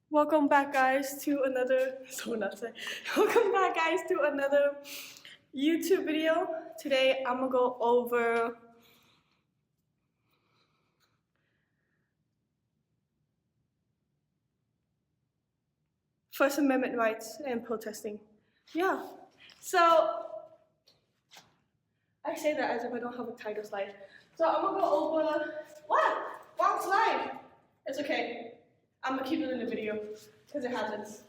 Welcome back, guys, to another. Welcome back, guys, to another YouTube video. Today, I'm gonna go over First Amendment rights and protesting. Yeah. So I say that as if I don't have a title slide. So I'm gonna go over what? Wrong slide. It's okay. I'm gonna keep it in the video because it happens.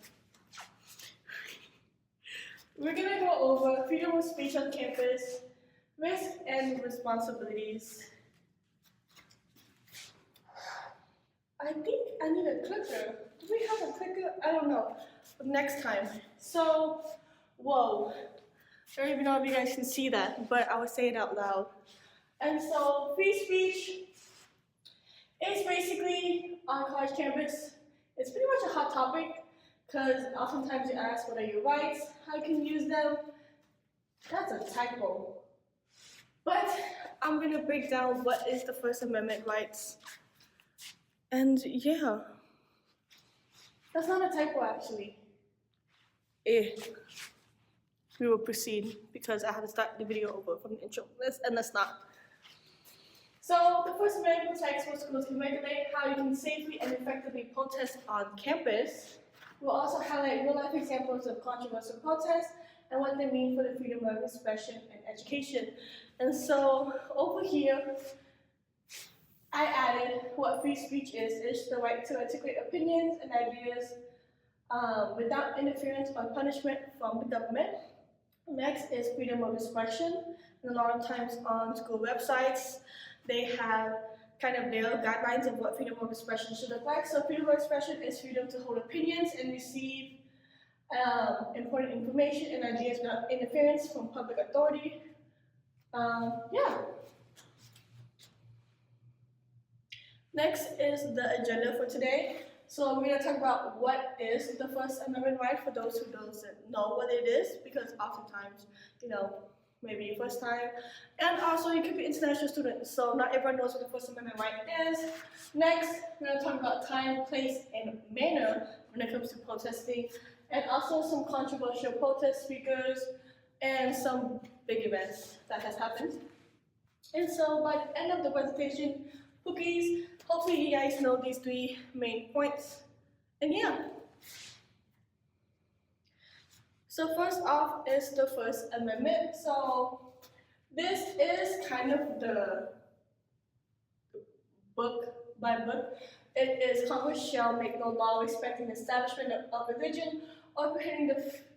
We're gonna go over freedom of speech on campus, risks and responsibilities. I think I need a clicker. Do we have a clicker? I don't know. Next time. So, whoa. I don't even know if you guys can see that, but I will say it out loud. And so, free speech is basically on college campus. It's pretty much a hot topic because oftentimes you ask what are your rights, how you can use them. That's a typo. But I'm gonna break down what is the First Amendment rights. And yeah, that's not a typo actually. We will proceed because I have to start the video over from the intro. Let's not. So the First Amendment protects what schools can regulate, how you can safely and effectively protest on campus. We'll also highlight real-life examples of controversial protests and what they mean for the freedom of expression and education. And so over here, I added what free speech is. It's the right to articulate opinions and ideas without interference or punishment from the government. Next is freedom of expression. And a lot of times on school websites, they have kind of their guidelines of what freedom of expression should look like. So freedom of expression is freedom to hold opinions and receive important information and ideas without interference from public authority. Yeah. Next is the agenda for today. So we're going to talk about what is the First Amendment right for those who don't know what it is, because oftentimes, maybe your first time. And also you could be an international student, so not everyone knows what the First Amendment right is. Next, we're going to talk about time, place, and manner when it comes to protesting, and also some controversial protest speakers and some big events that has happened. And so by the end of the presentation, cookies, hopefully you guys know these three main points. And yeah. So first off is the First Amendment. So this is kind of the book by book. It is Congress shall make no law respecting the establishment of religion or prohibiting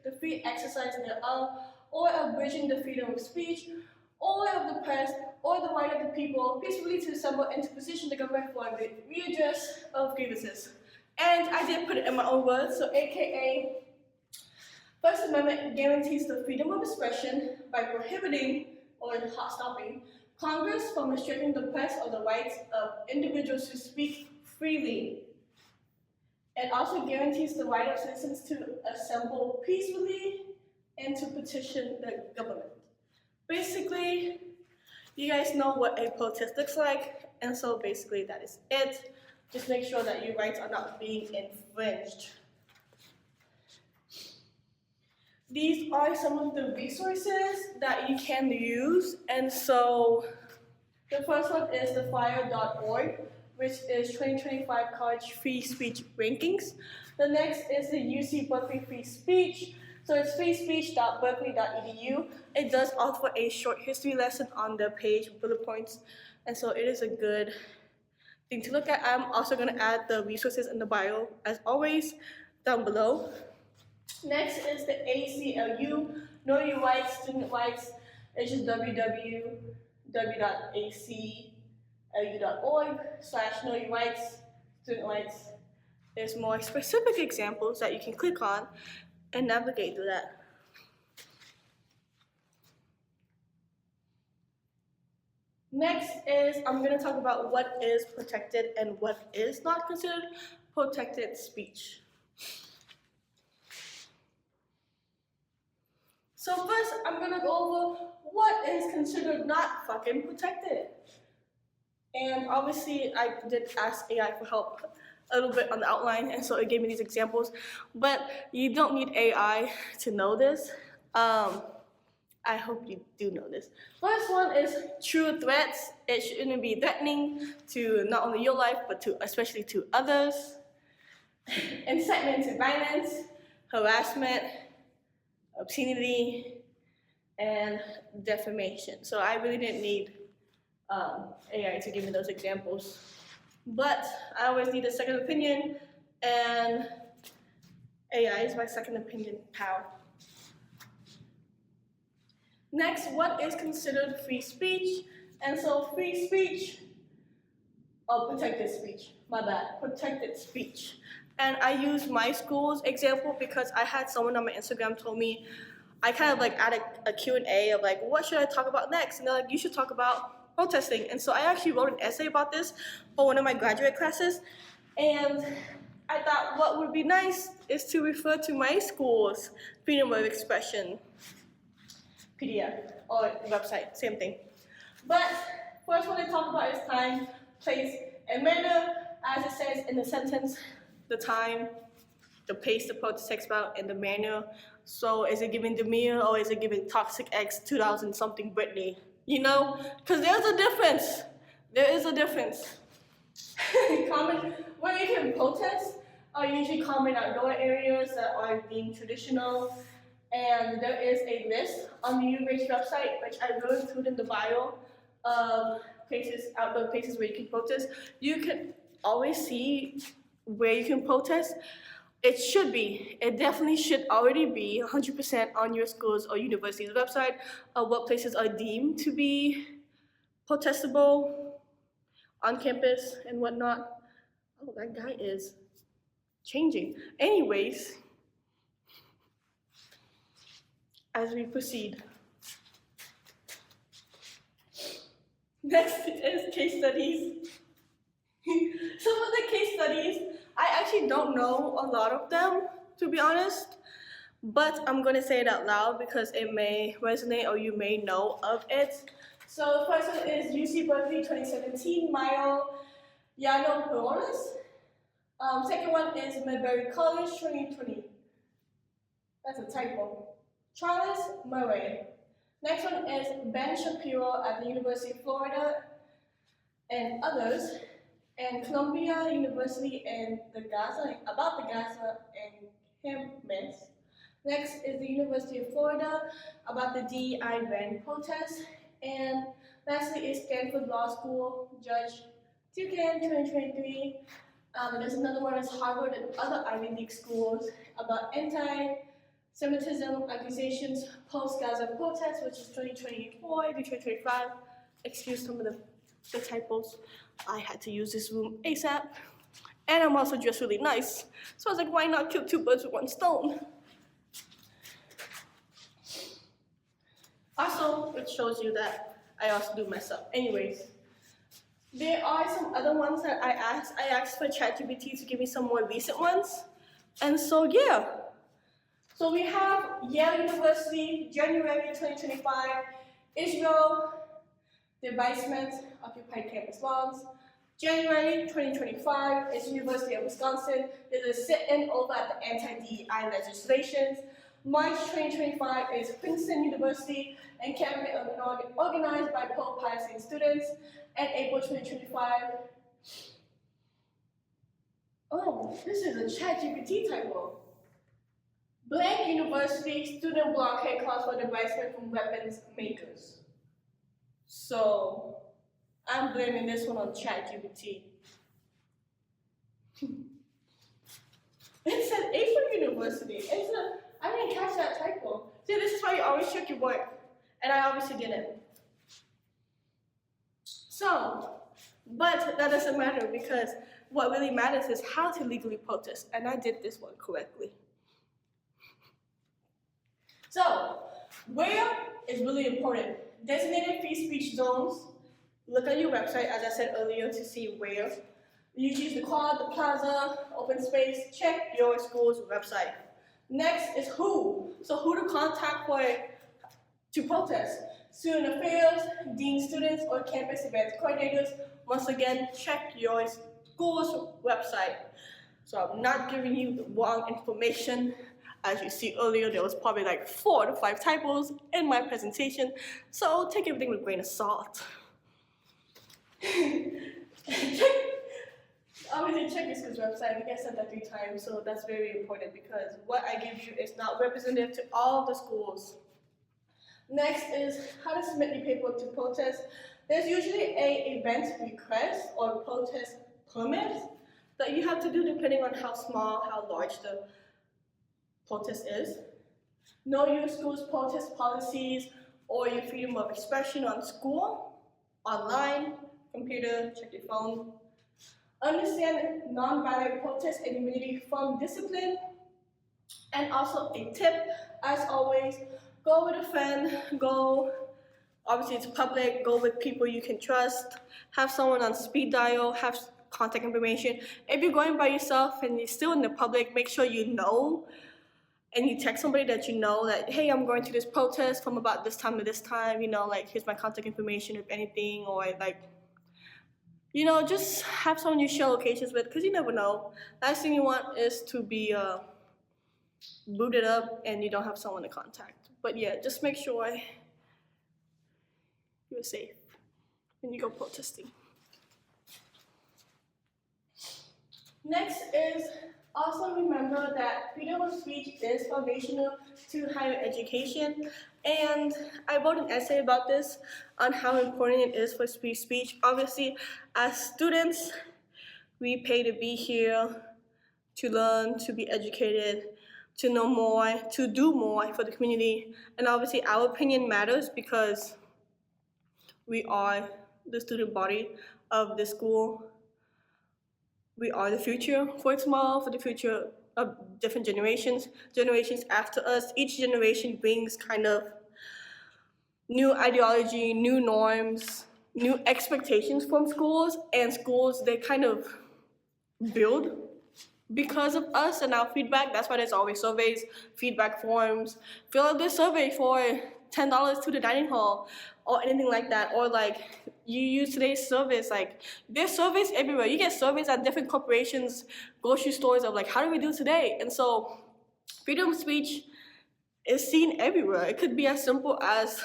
the free exercise thereof, or abridging the freedom of speech, or of the press, or the right of the people peacefully to assemble and to petition the government for the redress of grievances. And I did put it in my own words, so AKA, First Amendment guarantees the freedom of expression by prohibiting or stopping Congress from restricting the press or the rights of individuals to speak freely. It also guarantees the right of citizens to assemble peacefully and to petition the government. Basically, you guys know what a protest looks like, and so basically that is it. Just make sure that your rights are not being infringed. These are some of the resources that you can use, and so the first one is the fire.org, which is 2025 College Free Speech Rankings. The next is the UC Berkeley Free Speech. So it's freespeech.berkeley.edu. It does offer a short history lesson on the page with bullet points, and so it is a good thing to look at. I'm also going to add the resources in the bio, as always, down below. Next is the ACLU, Know Your Rights, Student Rights. It's just www.aclu.org/Know Your Rights, Student Rights. There's more specific examples that you can click on and navigate through that. Next is, I'm going to talk about what is protected and what is not considered protected speech. So first, I'm going to go over what is considered not fucking protected. And obviously, I did ask AI for help. a little bit on the outline, and so it gave me these examples. But you don't need AI to know this. I hope you do know this. First one is true threats. It shouldn't be threatening to not only your life, but to especially to others. Incitement to violence, harassment, obscenity, and defamation. So I really didn't need AI to give me those examples. But I always need a second opinion, and AI is my second opinion pal. Next, what is considered free speech? And so free speech, protected speech, my bad, protected speech. And I use my school's example because I had someone on my Instagram told me, I kind of like added a Q&A of like, what should I talk about next? And they're like, you should talk about protesting. And so I actually wrote an essay about this for one of my graduate classes. And I thought what would be nice is to refer to my school's freedom of expression PDF or website, same thing. But first what I talk about is time, place, and manner. As it says in the sentence, the time, the place the protest takes about, and the manner. So is it giving Demir or is it giving Toxic X 2000 something Britney? You know, because there's a difference. There is a difference. Common, where you can protest are usually common outdoor areas that are deemed traditional. And there is a list on the UVH website, which I will include in the bio, of places, outdoor places where you can protest. You can always see where you can protest. It definitely should already be 100% on your school's or university's website of what places are deemed to be protestable on campus and whatnot. Oh, that guy is changing. Anyways, as we proceed. Next is case studies. Some of the case studies, I actually don't know a lot of them, to be honest, but I'm gonna say it out loud because it may resonate or you may know of it. So the first one is UC Berkeley 2017, Mayo Yano Peronis. Second one is Midbury College 2020. That's a typo. Charles Murray. Next one is Ben Shapiro at the University of Florida and others, and Columbia University and about the Gaza and Hamas. Next is the University of Florida about the DEI ban protest, and lastly is Stanford Law School Judge Tucan 2023. There's another one is Harvard and other Ivy League schools about anti-Semitism accusations post-Gaza protests, which is 2024 to 2025. Excuse some of the typos. I had to use this room ASAP. And I'm also dressed really nice. So I was like, why not kill two birds with one stone? Also, it shows you that I also do mess up. Anyways, there are some other ones that I asked. I asked for ChatGPT to give me some more recent ones. And so, yeah. So we have Yale University, January 2025, Israel, debasement, occupied campus lawns. January 2025 is University of Wisconsin. There's a sit-in over at the anti-DEI legislations. March 2025 is Princeton University and campaign organized by pro-Palestine students. And April 2025. Oh, this is a ChatGPT typo. Blank University student blockade calls for debasement from weapons makers. So I'm blaming this one on ChatGPT. It said April University. I didn't catch that typo. See, this is why you always check your work. And I obviously didn't. So, but that doesn't matter because what really matters is how to legally protest. And I did this one correctly. So, where is really important. Designated free speech zones. Look at your website, as I said earlier, to see where. You choose the quad, the plaza, open space. Check your school's website. Next is who. So who to contact to protest. Student affairs, dean students, or campus events coordinators. Once again, check your school's website. So I'm not giving you the wrong information. As you see earlier, there was probably like 4 to 5 typos in my presentation, so take everything with a grain of salt. Obviously check your school's website. I think I said that 3 times, so that's very important because what I give you is not representative to all of the schools. Next is how to submit your paperwork to protest. There's usually a event request or protest permit that you have to do depending on how small, how large the protest is. Know your school's protest policies or your freedom of expression on school, online, computer, check your phone. Understand non-violent protest and immunity from discipline. And also a tip, as always, go with a friend, obviously it's public, go with people you can trust, have someone on speed dial, have contact information. If you're going by yourself and you're still in the public, make sure you know and you text somebody that you know that, hey, I'm going to this protest from about this time to this time, like here's my contact information if anything, or like, just have someone you share locations with because you never know. Last thing you want is to be booted up and you don't have someone to contact. But yeah, just make sure you're safe when you go protesting. Next is also remember that freedom of speech is foundational to higher education. And I wrote an essay about this on how important it is for free speech. Obviously, as students, we pay to be here, to learn, to be educated, to know more, to do more for the community. And obviously, our opinion matters because we are the student body of the school. We are the future for tomorrow, for the future of different generations after us. Each generation brings kind of new ideology, new norms, new expectations from schools, and schools, they kind of build because of us and our feedback. That's why there's always surveys, feedback forms. Fill out this survey for $10 to the dining hall or anything like that. Or like you use today's service, like there's surveys everywhere. You get surveys at different corporations, grocery stores of like, how do we do today? And so freedom of speech is seen everywhere. It could be as simple as,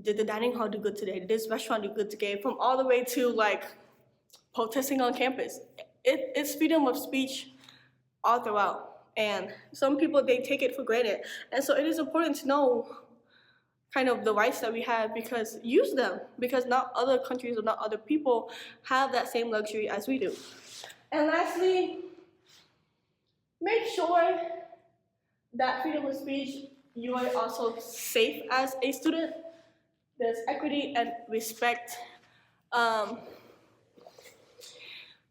did the dining hall do good today? Did this restaurant do good today? From all the way to like protesting on campus. It's freedom of speech all throughout. And some people, they take it for granted. And so it is important to know kind of the rights that we have, because use them, because not other countries or not other people have that same luxury as we do. And lastly, make sure that freedom of speech, you are also safe as a student. There's equity and respect.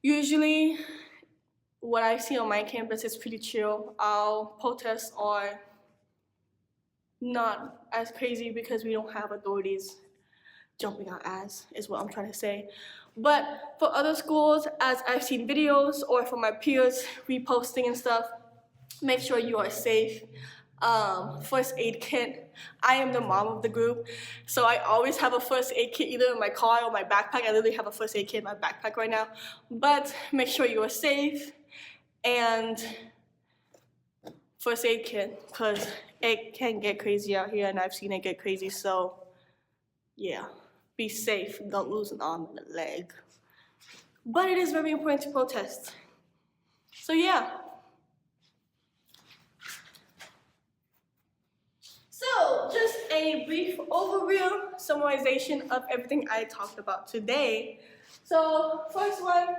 Usually, what I see on my campus is pretty chill. Our protests are not as crazy because we don't have authorities jumping our ass, is what I'm trying to say. But for other schools, as I've seen videos or from my peers reposting and stuff, make sure you are safe. First aid kit. I am the mom of the group, so I always have a first aid kit either in my car or my backpack. I literally have a first aid kit in my backpack right now. But make sure you are safe and first aid kit, because it can get crazy out here and I've seen it get crazy. So yeah, be safe. Don't lose an arm and a leg. But it is very important to protest. So yeah. So, just a brief overview, summarization of everything I talked about today. So, first one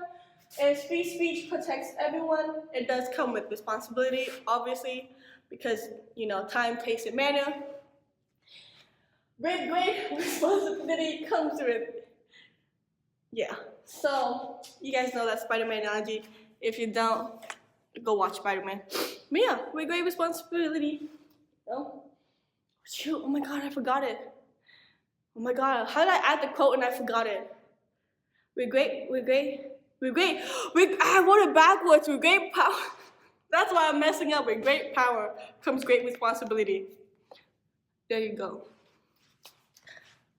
is free speech protects everyone. It does come with responsibility, obviously, because, time, place, and manner. Great responsibility comes with it. Yeah, so you guys know that Spider-Man analogy. If you don't, go watch Spider-Man. But yeah, with great responsibility, Shoot, oh my God, I forgot it. Oh my God, how did I add the quote and I forgot it? I wrote it backwards. With great power, that's why I'm messing up. With great power comes great responsibility. There you go.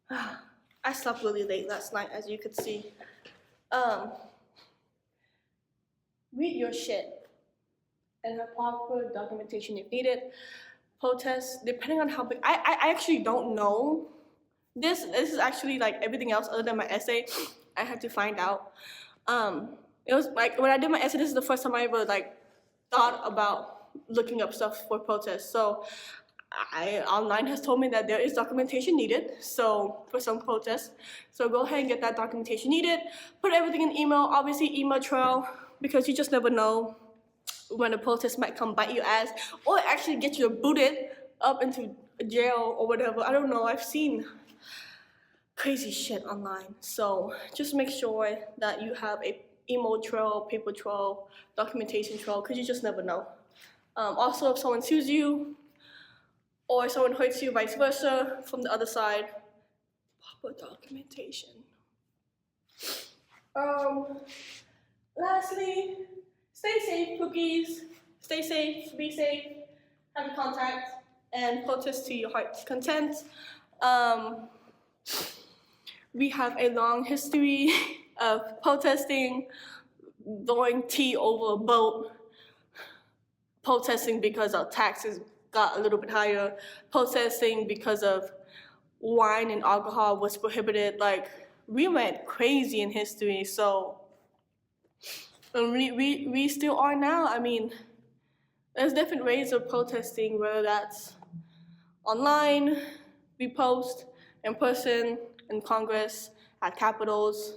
I slept really late last night, as you could see. read your shit and have proper documentation if needed. Protests, depending on how big, I actually don't know. This is actually like everything else other than my essay. I had to find out. It was like when I did my essay, this is the first time I ever like thought about looking up stuff for protests. So online has told me that there is documentation needed, so for some protests. So go ahead and get that documentation needed. Put everything in email, obviously email trail, because you just never know when a protest might come bite your ass or actually get you booted up into jail or whatever. I don't know, I've seen crazy shit online. So just make sure that you have a email trail, paper trail, documentation trail, because you just never know. Also, if someone sues you or someone hurts you, vice versa, from the other side, proper documentation. Lastly, stay safe, cookies. Stay safe, be safe, have contact, and protest to your heart's content. We have a long history of protesting, throwing tea over a boat, protesting because our taxes got a little bit higher, protesting because of wine and alcohol was prohibited. Like, we went crazy in history, so and we still are now. I mean, there's different ways of protesting, whether that's online, we post, in person, in Congress, at capitals,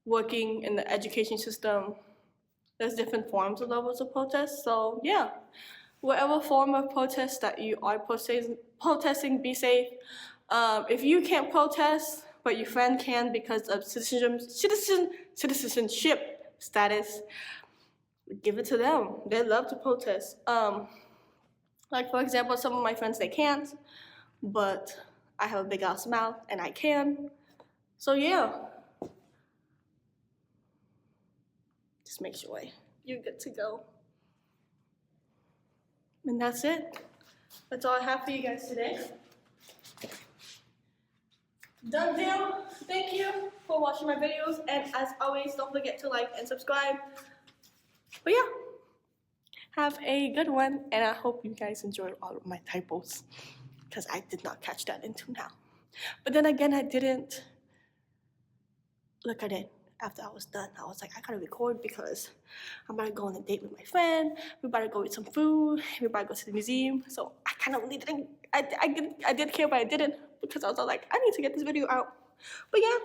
working in the education system. There's different forms of levels of protest. So yeah, whatever form of protest that you are protesting, be safe. If you can't protest, but your friend can because of citizenship status, give it to them. They love to protest. Like for example, some of my friends, they can't, but I have a big ass mouth and I can. So yeah, just make sure you're good to go. And that's it. That's all I have for you guys today. Done deal. Thank you for watching my videos, and as always, don't forget to like and subscribe. But yeah, have a good one, and I hope you guys enjoyed all of my typos, because I did not catch that until now. But then again, I didn't. Look, I did. After I was done, I was like, I gotta record because I'm about to go on a date with my friend. We're about to go eat some food. We're about to go to the museum. So I kind of really didn't. I did care, but I didn't, because I was all like, I need to get this video out. But yeah,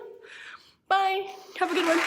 bye. Have a good one.